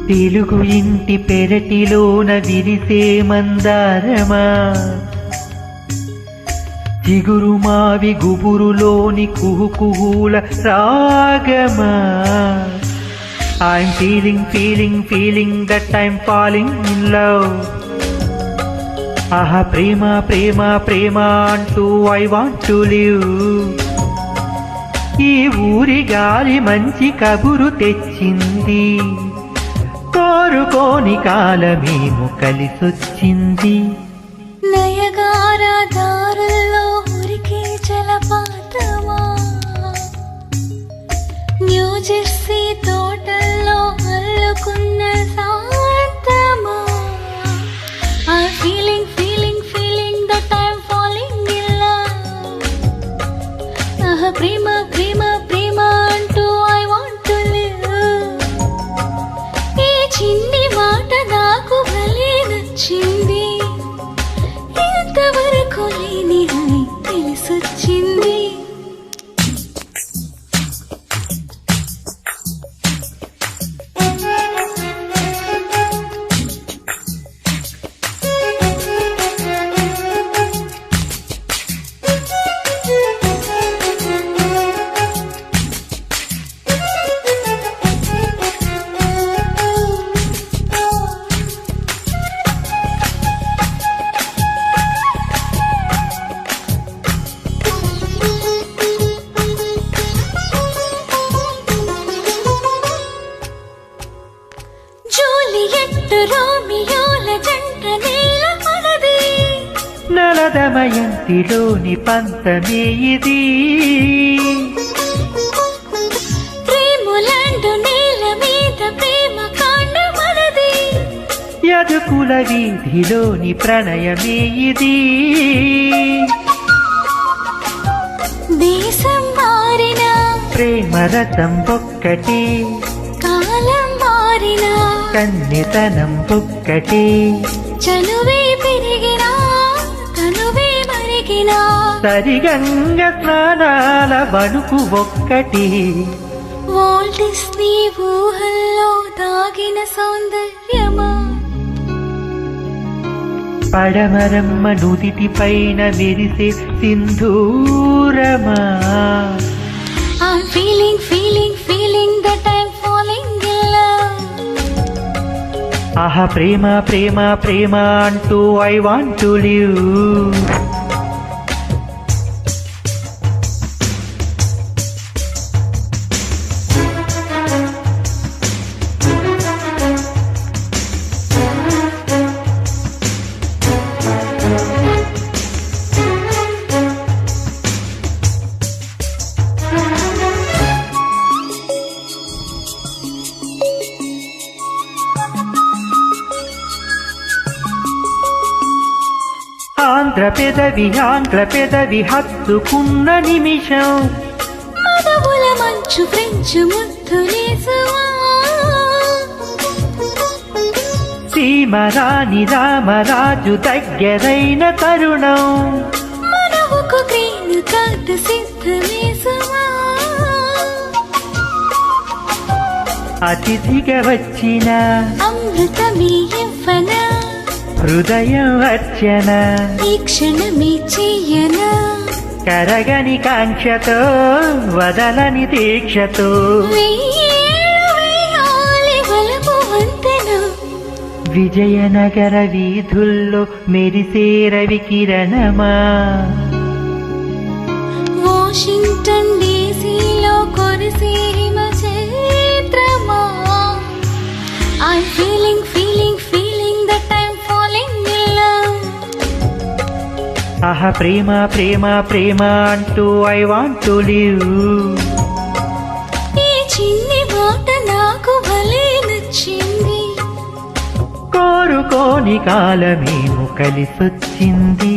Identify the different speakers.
Speaker 1: తెలుగు ఇంటి పెరటిలోన విరిసే మందారమా, చిగురు మావి గుబురులోని కుహుకుహుల రాగమా. I'm feeling that I'm falling in love. ఆహా ప్రేమ ప్రేమ ప్రేమ అంటూ I want to live. ఈ ఊరి గాలి మంచి కబురు తెచ్చింది, కోరుకోని కాలమేమో కలిసొచ్చింది.
Speaker 2: నయగార దారుల్లో ఉరికే జలపాతమా, న్యూ జెర్సీ తోటల్లో అల్లుకున్న శాంతమా. I'm feeling that I'm falling in love. ఆహా ప్రేమ ప్రేమ ప్రేమ అంటూ I want to live. ఈ చిన్ని మాట నాకు భలే నచ్చింది, ఇంతవరకు లేని అని తెలిసొచ్చింది. రోమియోల జంట నేల మనది,
Speaker 1: నలదమయంతిలోని పంతమే ఇది.
Speaker 2: ప్రేములండు నేల మీద ప్రేమ కాండ మనది,
Speaker 1: యదుకుల వీధిలోని ప్రణయమే ఇది.
Speaker 2: దేశం మారినా
Speaker 1: ప్రేమ రథం ఒక్కటే,
Speaker 2: కాలం మారినా
Speaker 1: కన్యతనం ఒక్కటే.
Speaker 2: చనువే పెరిగినా తనువే మరిగినా,
Speaker 1: సరిగంగ స్నానాల వణుకు ఒక్కటే.
Speaker 2: వాల్ట్ డిస్నీ ఊహల్లో దాగిన సౌందర్యమా,
Speaker 1: పడమరమ్మ నుదిటి పైన మెరిసే సింధూరమా.
Speaker 2: I'm feeling that I'm falling in love.
Speaker 1: ఆహా ప్రేమ ప్రేమ ప్రేమ అంటూ I want to live. Andhra పెదవి హత్తుకున్న నిమిషం,
Speaker 2: మదవుల మంచు ఫ్రెంచు ముద్దులేసువా,
Speaker 1: సీమరాణి రామరాజు దగ్గరైన తరుణం,
Speaker 2: మనవుకు గ్రీన్ కార్డ్ సిద్ధమేసువా.
Speaker 1: అతిథిగా వచ్చిన
Speaker 2: అమృతమే ఇవ్వన,
Speaker 1: హృదయం అర్చన,
Speaker 2: ఈ క్షణమే చెయ్యనా.
Speaker 1: కరగని కాంక్షతో వదలని దీక్షతో,
Speaker 2: వేయాలి వలపు వంతెన,
Speaker 1: విజయనగర వీధుల్లో మెరిసే రవి కిరణమా.
Speaker 2: వాషింగ్టన్ డీసీలో కొరిసే హిమ చైత్రమా. I'm feeling that I'm falling in love.
Speaker 1: ఆహా ప్రేమ ప్రేమ ప్రేమ అంటూ I want to live.
Speaker 2: ఈ చిన్ని మాట నాకు భలే నచ్చింది,
Speaker 1: కోరుకోని కాలమేమో కలిసొచ్చింది.